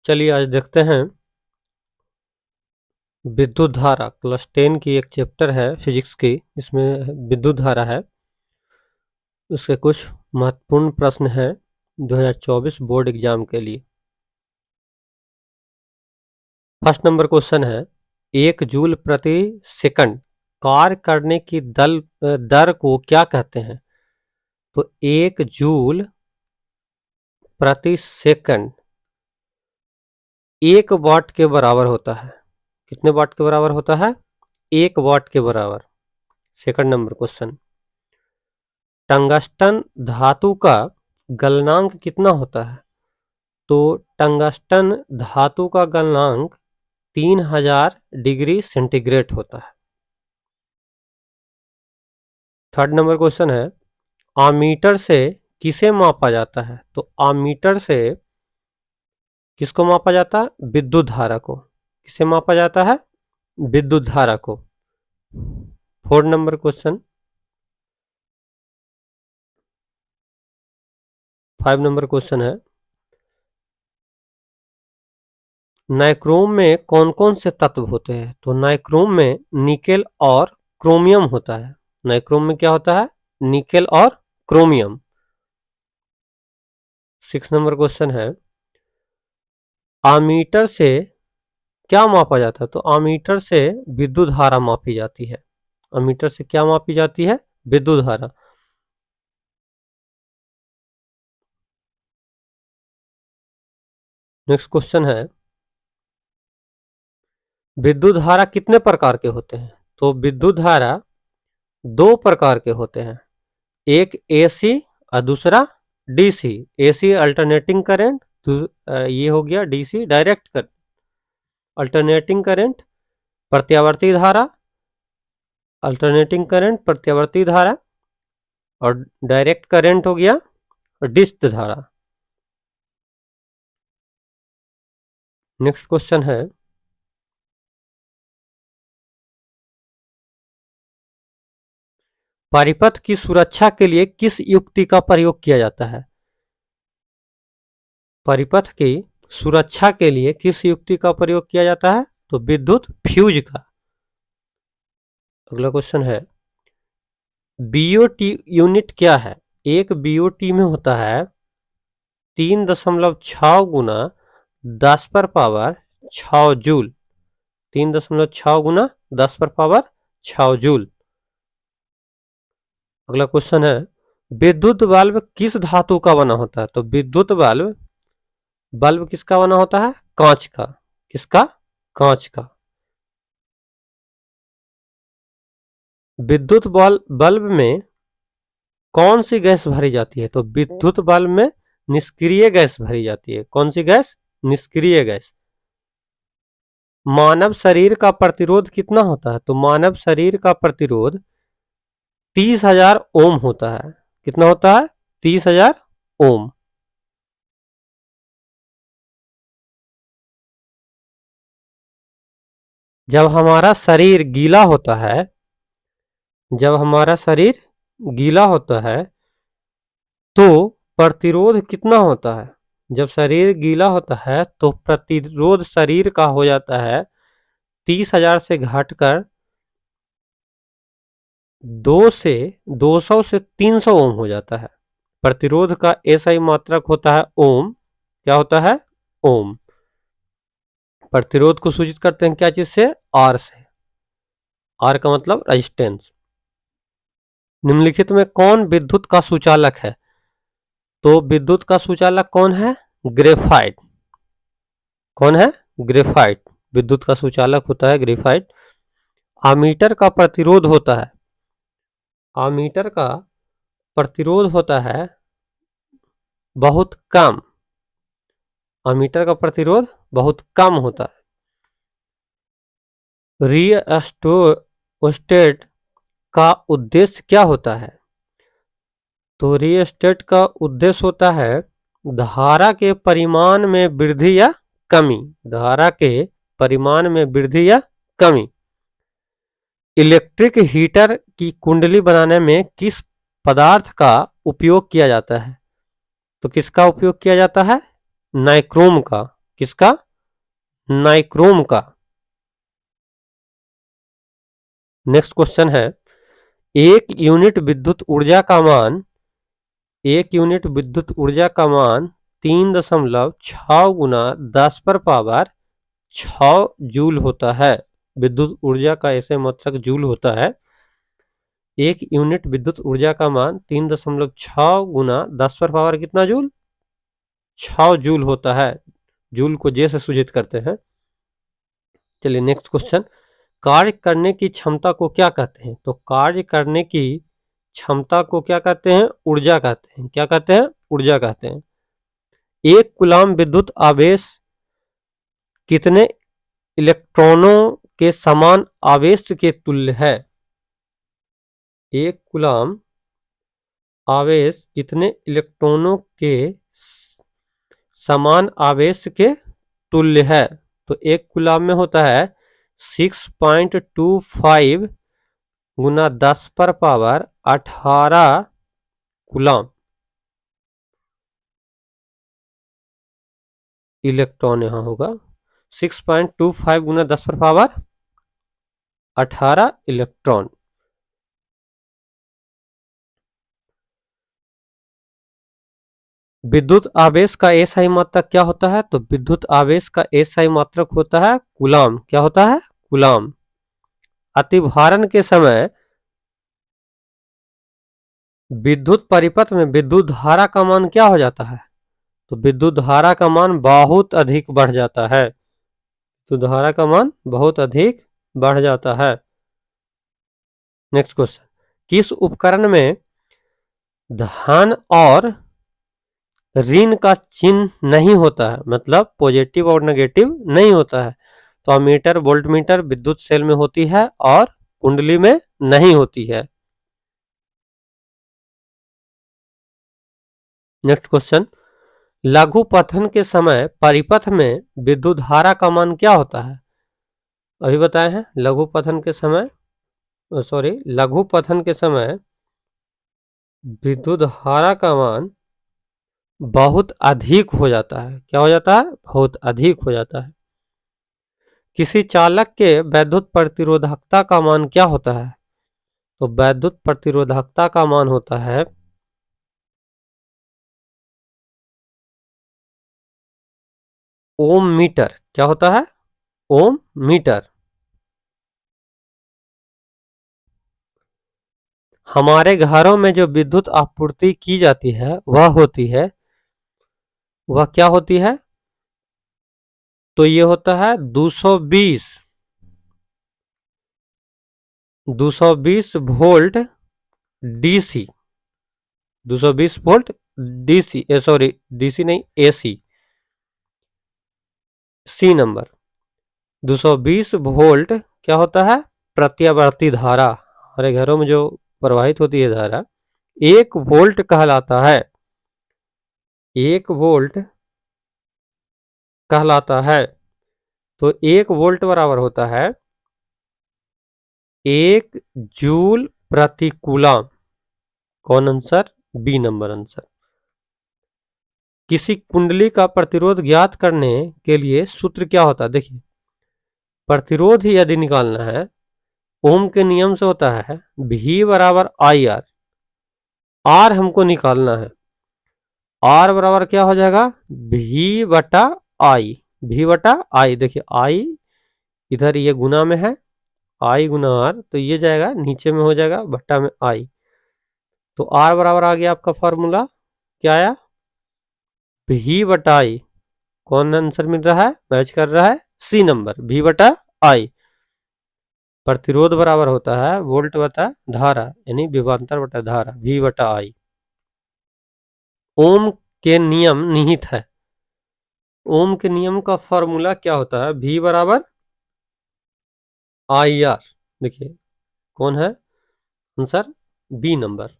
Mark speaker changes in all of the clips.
Speaker 1: चलिए आज देखते हैं विद्युत धारा। क्लास 10 की एक चैप्टर है फिजिक्स की, इसमें विद्युत धारा है। उसके कुछ महत्वपूर्ण प्रश्न हैं 2024 बोर्ड एग्जाम के लिए। फर्स्ट नंबर क्वेश्चन है, 1 जूल प्रति सेकंड कार्य करने की दर को क्या कहते हैं? तो 1 जूल प्रति सेकंड 1 वाट के बराबर होता है। कितने वाट के बराबर होता है? 1 वाट के बराबर। सेकंड नंबर क्वेश्चन, टंगस्टन धातु का गलनांक कितना होता है? तो टंगस्टन धातु का गलनांक 3000 डिग्री सेंटीग्रेड होता है। थर्ड नंबर क्वेश्चन है, आमीटर से किसे मापा जाता है? तो आमीटर से किसको मापा जाता है? विद्युत धारा को। किसे मापा जाता है? विद्युत धारा को। Fourth number question, 5 number question है, नाइक्रोम में कौन कौन से तत्व होते हैं? तो नाइक्रोम में निकेल और क्रोमियम होता है। नाइक्रोम में क्या होता है? निकेल और क्रोमियम। 6 नंबर क्वेश्चन है, आमीटर से क्या मापा जाता है? तो आमीटर से विद्युत धारा मापी जाती है। अमीटर से क्या मापी जाती है? विद्युत धारा। नेक्स्ट क्वेश्चन है, विद्युत धारा कितने प्रकार के होते हैं? तो विद्युत धारा 2 प्रकार के होते हैं, एक एसी और दूसरा डीसी। एसी अल्टरनेटिंग करंट, ये हो गया DC direct current. Alternating current प्रत्यावर्ती धारा, अल्टरनेटिंग करंट प्रत्यावर्ती धारा, और डायरेक्ट करंट हो गया डिस्क धारा। नेक्स्ट क्वेश्चन है, परिपथ की सुरक्षा के लिए किस युक्ति का प्रयोग किया जाता है? परिपथ की सुरक्षा के लिए किस युक्ति का प्रयोग किया जाता है? तो विद्युत फ्यूज का। अगला क्वेश्चन है, बीओटी यूनिट क्या है? एक बीओटी में होता है 3.6 गुना 10 पर पावर 6 जूल। 3.6 गुना 10 पर पावर 6 जूल। अगला क्वेश्चन है, विद्युत बल्ब किस धातु का बना होता है? तो विद्युत बल्ब किसका बना होता है? कांच का। किसका? कांच का। विद्युत बल्ब में कौन सी गैस भरी जाती है? तो विद्युत बल्ब में निष्क्रिय गैस भरी जाती है। कौन सी गैस? निष्क्रिय गैस। मानव शरीर का प्रतिरोध कितना होता है? तो मानव शरीर का प्रतिरोध 30,000 ओम होता है। कितना होता है? 30,000 ओम। जब हमारा शरीर गीला होता है, जब हमारा शरीर गीला होता है तो प्रतिरोध कितना होता है? जब शरीर गीला होता है तो प्रतिरोध शरीर का हो जाता है 30,000 से घटकर 200 से 300 ओम हो जाता है। प्रतिरोध का ऐसा ही मात्रक होता है ओम। क्या होता है? ओम। प्रतिरोध को सूचित करते हैं क्या चीज से? आर से। आर का मतलब रेजिस्टेंस। निम्नलिखित में कौन विद्युत का सुचालक है? तो विद्युत का सुचालक कौन है? ग्रेफाइट। कौन है? ग्रेफाइट। विद्युत का सुचालक होता है ग्रेफाइट। आमीटर का प्रतिरोध होता है, आमीटर का प्रतिरोध होता है बहुत कम। आमीटर का प्रतिरोध बहुत कम होता है। रियोस्टेट का उद्देश्य क्या होता है? तो रियोस्टेट का उद्देश्य होता है धारा के परिमाण में वृद्धि या कमी। धारा के परिमाण में वृद्धि या कमी। इलेक्ट्रिक हीटर की कुंडली बनाने में किस पदार्थ का उपयोग किया जाता है? तो किसका उपयोग किया जाता है? नाइक्रोम का। किसका? नाइक्रोम का। नेक्स्ट क्वेश्चन है, एक यूनिट विद्युत ऊर्जा का मान 3.6 गुना 10 पर पावर 6 जूल होता है। विद्युत ऊर्जा का ऐसे मात्रक जूल होता है। एक यूनिट विद्युत ऊर्जा का मान 3.6 गुना 10 पर पावर कितना जूल? 6 जूल होता है। जूल को जे से सूचित करते हैं। चलिए नेक्स्ट क्वेश्चन, कार्य करने की क्षमता को क्या कहते हैं? तो कार्य करने की क्षमता को क्या कहते हैं? ऊर्जा कहते हैं। क्या कहते हैं? ऊर्जा कहते हैं। एक कूलाम विद्युत आवेश कितने इलेक्ट्रॉनों के समान आवेश के तुल्य है? एक कूलाम आवेश कितने इलेक्ट्रॉनों के समान आवेश के तुल्य है? तो एक कूलाम में होता है 6.25 गुना 10 पर पावर 18 कूलाम इलेक्ट्रॉन यहां होगा। 6.25 गुना 10 पर पावर 18 इलेक्ट्रॉन। विद्युत आवेश का एसआई मात्रक क्या होता है? तो विद्युत आवेश का एसआई मात्रक होता है कूलाम। क्या होता है? कूलाम। अतिभारण के समय विद्युत परिपथ में विद्युत धारा का मान क्या हो जाता है? तो विद्युत धारा का मान बहुत अधिक बढ़ जाता है। तो धारा का मान बहुत अधिक बढ़ जाता है। नेक्स्ट क्वेश्चन, किस उपकरण में धन और ऋण का चिन्ह नहीं होता है? मतलब पॉजिटिव और नेगेटिव नहीं होता है। तो अमीटर, वोल्टमीटर विद्युत सेल में होती है और कुंडली में नहीं होती है। नेक्स्ट क्वेश्चन, लघु पथन के समय परिपथ में विद्युत धारा का मान क्या होता है? अभी बताए हैं लघु पथन के समय, लघु पथन के समय विद्युत धारा का मान बहुत अधिक हो जाता है। क्या हो जाता है? बहुत अधिक हो जाता है। किसी चालक के वैद्युत प्रतिरोधकता का मान क्या होता है? तो वैद्युत प्रतिरोधकता का मान होता है ओम मीटर। क्या होता है? ओम मीटर। हमारे घरों में जो विद्युत आपूर्ति की जाती है वह क्या होती है? तो ये होता है 220 volt DC. 220 volt DC, sorry DC नहीं, एसी। सी नंबर 220 वोल्ट क्या होता है? प्रत्यावर्ती धारा। हमारे घरों में जो प्रवाहित होती है धारा 1 वोल्ट कहलाता है। 1 वोल्ट कहलाता है। तो 1 वोल्ट बराबर होता है 1 जूल प्रति कूलम। कौन आंसर? B number answer. किसी कुंडली का प्रतिरोध ज्ञात करने के लिए सूत्र क्या होता है? देखिए, प्रतिरोध ही यदि निकालना है ओम के नियम से होता है V बराबर आई आर। आर हमको निकालना है। आर बराबर क्या हो जाएगा? V बटा आई। V बटा आई। देखिए आई इधर ये गुना में है, आई गुना आर, तो ये जाएगा नीचे में हो जाएगा बट्टा में आई। तो आर बराबर आ गया आपका फॉर्मूला क्या आया? V बटा आई। कौन आंसर मिल रहा है? मैच कर रहा है सी नंबर, V बटा आई। प्रतिरोध बराबर होता है वोल्ट बटा धारा, यानी विभवांतर बटा धारा, V बटा आई। ओम के नियम निहित है। ओम के नियम का फॉर्मूला क्या होता है? V बराबर आई आर। देखिए कौन है आंसर? B number.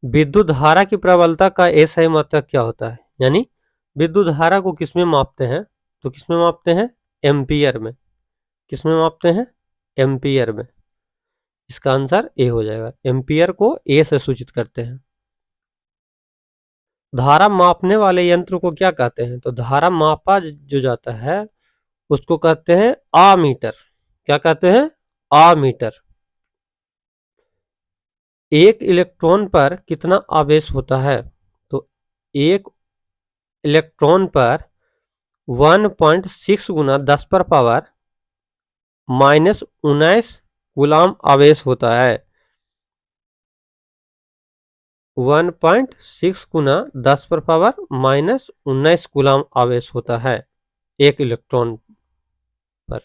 Speaker 1: विद्युत धारा की प्रबलता का एसआई मात्रक क्या होता है? यानी विद्युत धारा को किसमें मापते हैं? तो किसमें मापते हैं? एम्पियर में। किसमें मापते हैं? एम्पियर में। इसका आंसर ए हो जाएगा। एम्पियर को ए से सूचित करते हैं। धारा मापने वाले यंत्र को क्या कहते हैं? तो धारा मापा जो जाता है उसको कहते हैं आमीटर। क्या कहते हैं? आमीटर। एक इलेक्ट्रॉन पर कितना आवेश होता है? तो एक इलेक्ट्रॉन पर 1.6 गुना 10 पर पावर -19 कूलाम आवेश होता है। 1.6 गुना 10 पर पावर -19 कूलाम आवेश होता है एक इलेक्ट्रॉन पर।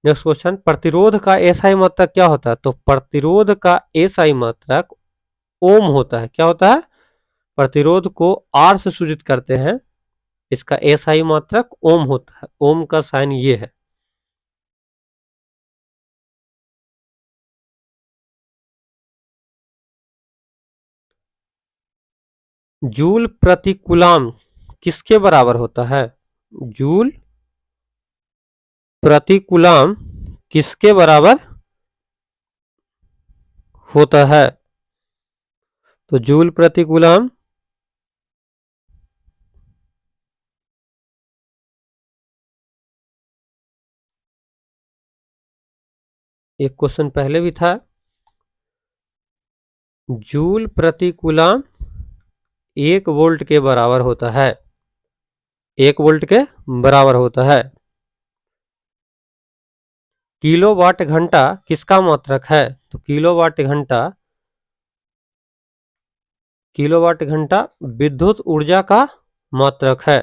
Speaker 1: नेक्स्ट क्वेश्चन, प्रतिरोध का एसआई मात्रक क्या होता है? तो प्रतिरोध का एसआई मात्रक ओम होता है। क्या होता है? प्रतिरोध को आर से सूचित करते हैं, इसका एसआई मात्रक ओम होता है। ओम का साइन ये है। जूल प्रति कूलाम किसके बराबर होता है? जूल प्रति कूलाम किसके बराबर होता है? तो जूल प्रति कूलाम एक क्वेश्चन पहले भी था। जूल प्रति कूलाम 1 वोल्ट के बराबर होता है। 1 वोल्ट के बराबर होता है। किलोवाट घंटा किसका मात्रक है? तो किलोवाट घंटा विद्युत ऊर्जा का मात्रक है।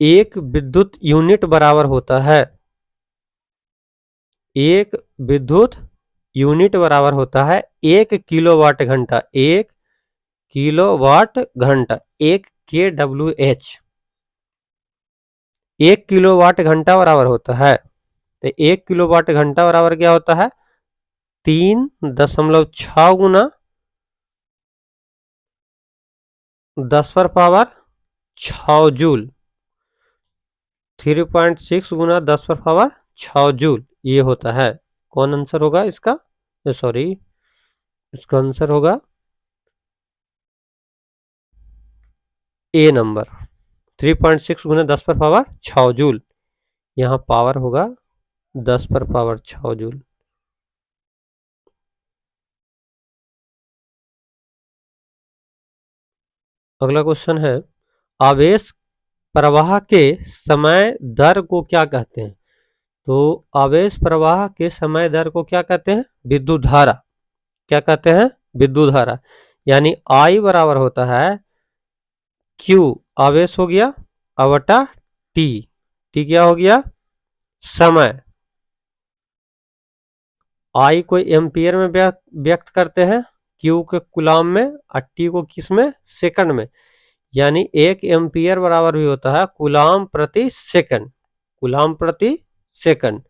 Speaker 1: एक विद्युत यूनिट बराबर होता है। एक विद्युत यूनिट बराबर होता है 1 किलोवाट घंटा। 1 किलोवाट घंटा, 1 kWh 1 किलोवाट घंटा बराबर होता है। तो 1 किलोवाट घंटा बराबर क्या होता है? 3.6 गुना 10 पर पावर 6 जूल। 3.6 गुना 10 पर पावर 6 जूल ये होता है। कौन आंसर होगा इसका? सॉरी, इसका आंसर होगा ए नंबर। 3.6 गुना 10 पर पावर 6 जूल। यहां पावर होगा 10 पर पावर 6 जूल। अगला क्वेश्चन है, आवेश प्रवाह के समय दर को क्या कहते हैं? तो आवेश प्रवाह के समय दर को क्या कहते हैं? विद्युत धारा। क्या कहते हैं? विद्युत धारा। यानी आई बराबर होता है क्यू, आवेश हो गया, बटा टी। टी क्या हो गया? समय। आई को एम्पियर में व्यक्त करते हैं, क्यू के कूलाम में, और टी को किस में? सेकंड में। यानी 1 एम्पियर बराबर भी होता है कूलाम प्रति सेकंड। कूलाम प्रति सेकंड।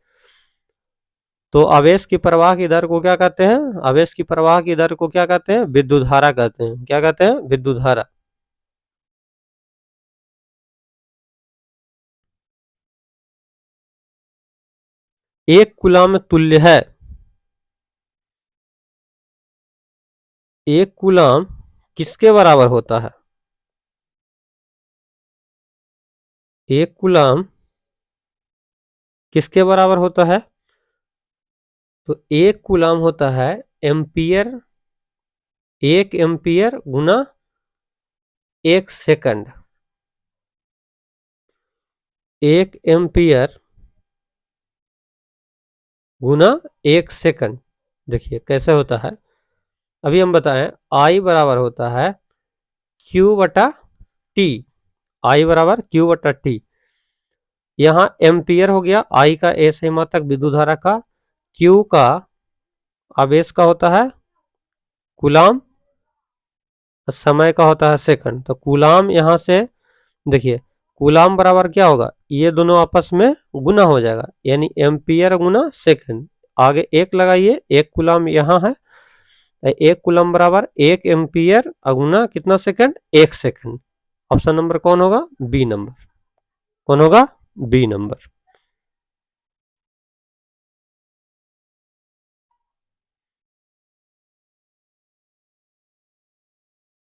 Speaker 1: तो आवेश की प्रवाह की दर को क्या कहते हैं? आवेश की प्रवाह की दर को क्या कहते हैं? विद्युत धारा कहते हैं। क्या कहते हैं? विद्युत धारा। एक कूलाम तुल्य है। एक कूलाम किसके बराबर होता है? एक कूलाम किसके बराबर होता है? तो एक कूलाम होता है एम्पियर, 1 एम्पियर गुना 1 सेकंड। 1 एम्पियर गुना 1 सेकंड। देखिए कैसे होता है, अभी हम बताएं। आई बराबर होता है क्यू बटा टी। आई बराबर क्यू बटा टी। यहाँ एम्पियर हो गया आई का ऐसे मात्रक विद्युत धारा का, क्यू का आवेश का होता है कूलाम, समय का होता है सेकंड। तो कूलाम यहां से देखिए, कूलाम बराबर क्या होगा? ये दोनों आपस में गुना हो जाएगा, यानी एम्पियर गुना सेकंड। आगे एक लगाइए, 1 कूलाम यहाँ है, 1 कूलाम बराबर 1 एम्पियर गुना कितना सेकंड? 1 सेकंड। ऑप्शन नंबर कौन होगा? B number. कौन होगा? B number.